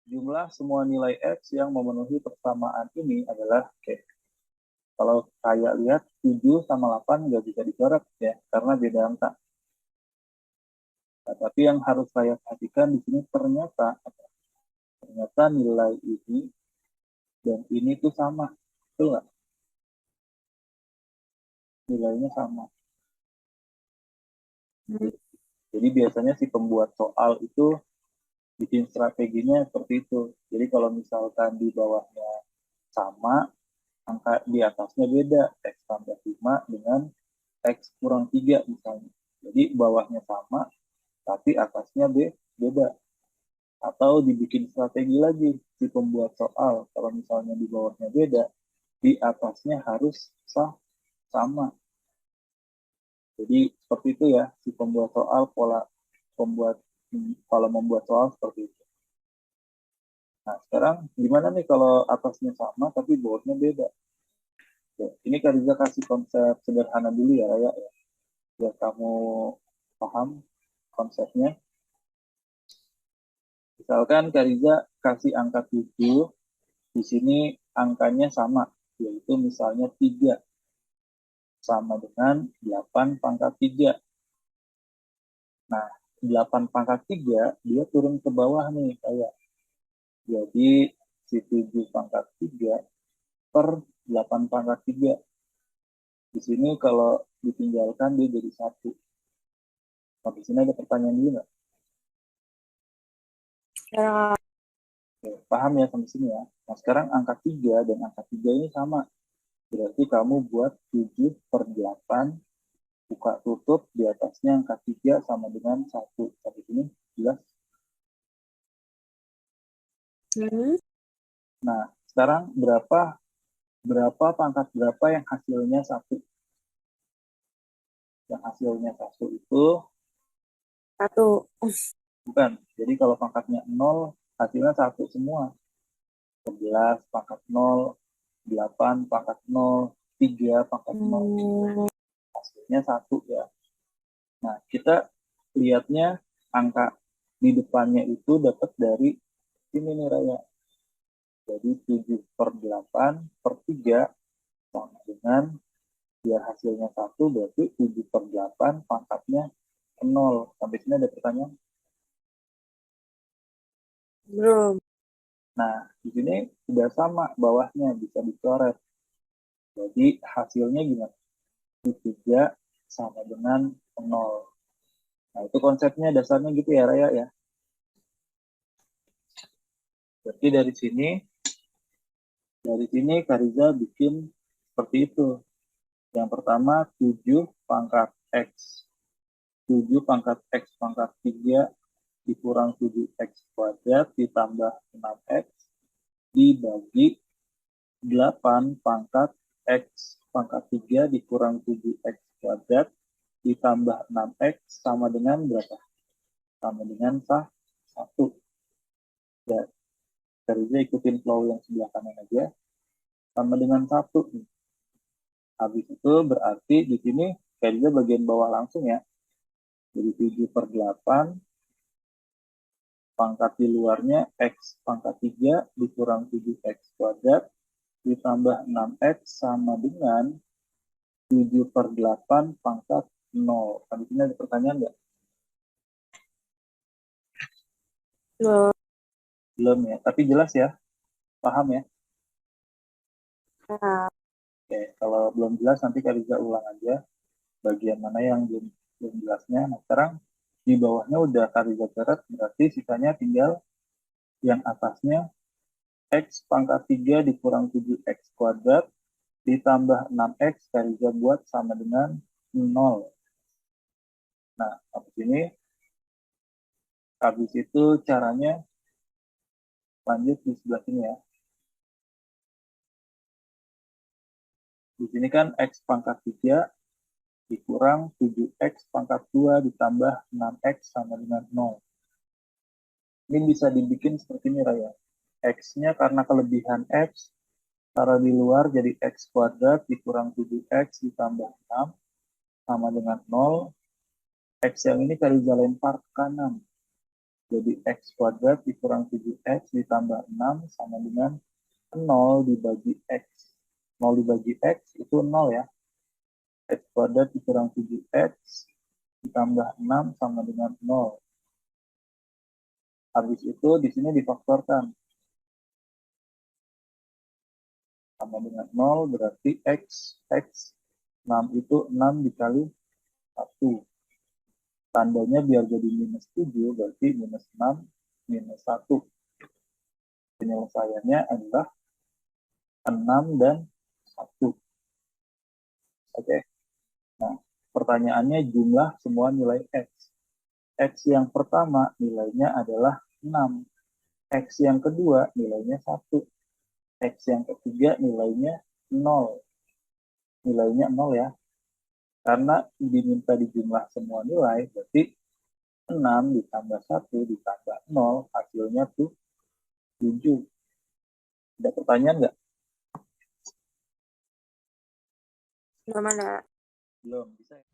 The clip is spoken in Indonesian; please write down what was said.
jumlah semua nilai X yang memenuhi persamaan ini adalah Oke. Kalau saya lihat 7 sama 8 nggak bisa dicoret ya, karena beda angka. Nah, tapi yang harus saya perhatikan di sini ternyata nilai ini dan ini tuh sama. Betul nggak? Nilainya sama. Hmm. Jadi biasanya si pembuat soal itu bikin strateginya seperti itu. Jadi kalau misalkan di bawahnya sama, angka di atasnya beda. X tambah 5 dengan X kurang 3 misalnya. Jadi bawahnya sama, tapi atasnya beda. Atau dibikin strategi lagi si pembuat soal. Kalau misalnya di bawahnya beda, di atasnya harus sama. Jadi seperti itu ya si pembuat soal, pola pembuat kalau membuat soal seperti itu. Nah sekarang gimana nih kalau atasnya sama tapi bawahnya beda? Oke, ini Kak Riza kasih konsep sederhana dulu ya Raya ya, biar kamu paham konsepnya. Misalkan Kak Riza kasih angka 7, di sini angkanya sama, yaitu misalnya 3 sama dengan 8 pangkat 3. Nah, 8 pangkat 3 dia turun ke bawah nih kayak. Jadi si 7 pangkat 3 per 8 pangkat 3. Di sini kalau ditinggalkan dia jadi 1. Nah, di sini ada pertanyaan dulu nggak? Ya, Oke, paham ya sampai sini ya. Nah, sekarang angka 3 dan angka 3 ini sama. Berarti kamu buat 7 per 8, buka tutup, di atasnya angka 3 sama dengan 1. Sampai sini jelas? hmm. Nah, sekarang berapa berapa pangkat berapa yang hasilnya 1? Yang hasilnya 1 itu Satu. bukan. Jadi kalau pangkatnya 0, hasilnya 1 semua. 11 pangkat 0, 8 pangkat 0, 3 pangkat 0. Hmm. Hasilnya 1 ya. Nah, kita lihatnya angka di depannya itu dapat dari ini nih Raya. Jadi 7 per 8 per 3 sama dengan biar hasilnya 1 berarti 7 per 8 pangkatnya 0. Sampai sini ada pertanyaan? Belum. Nah, di sini sudah sama bawahnya bisa dicoret. Jadi hasilnya gimana? 3 sama dengan 0. Nah, itu konsepnya dasarnya gitu ya Raya ya. Berarti dari sini Kariza bikin seperti itu. Yang pertama 7 pangkat X. 7 pangkat X pangkat 3 dikurang 7X kuadrat ditambah 6X dibagi 8 pangkat X pangkat 3 dikurang 7X kuadrat ditambah 6X sama dengan berapa? Sama dengan 1. Ya, Kariza ikutin flow yang sebelah kanan aja. Sama dengan 1. Habis itu berarti di sini Kariza bagian bawah langsung ya. Jadi 7 per 8 pangkat di luarnya X pangkat 3 dikurang 7X kuadrat ditambah 6X sama dengan 7 per 8 pangkat 0. Kan di sini ada pertanyaan nggak? Belum. Belum ya, tapi jelas ya, paham ya. Ya. Oke, kalau belum jelas nanti Kak Riza ulang aja bagian mana yang belum jelasnya. Nah, sekarang di bawahnya udah Kak Riza coret, berarti sisanya tinggal yang atasnya X pangkat 3 dikurang 7X kuadrat ditambah 6X Kak Riza buat sama dengan 0. Nah, habis itu caranya lanjut di sebelah sini ya. Di sini kan X pangkat 3 dikurang 7X pangkat 2 ditambah 6X sama dengan 0. Ini bisa dibikin seperti ini Raya. X-nya karena kelebihan X, taruh di luar jadi X kuadrat dikurang 7X ditambah 6 sama dengan 0. X yang ini Kariza lempar ke kanan. Jadi X kuadrat dikurang 7X ditambah 6 sama dengan 0 dibagi X. 0 dibagi X itu 0 ya. X kuadrat dikurang 7X ditambah 6 sama dengan 0. Habis itu di sini difaktorkan. Sama dengan 0 berarti X. 6 itu 6 dikali 1. Tandanya biar jadi minus 7, berarti minus 6, minus 1. Penyelesaiannya adalah 6 dan 1. Oke. Nah, pertanyaannya jumlah semua nilai X. X yang pertama nilainya adalah 6. X yang kedua nilainya 1. X yang ketiga nilainya 0. Nilainya 0 ya. Karena diminta dijumlah semua nilai, berarti 6 ditambah 1 ditambah 0, hasilnya tuh 7. Ada pertanyaan nggak? Belum ada. Belum, bisa ya?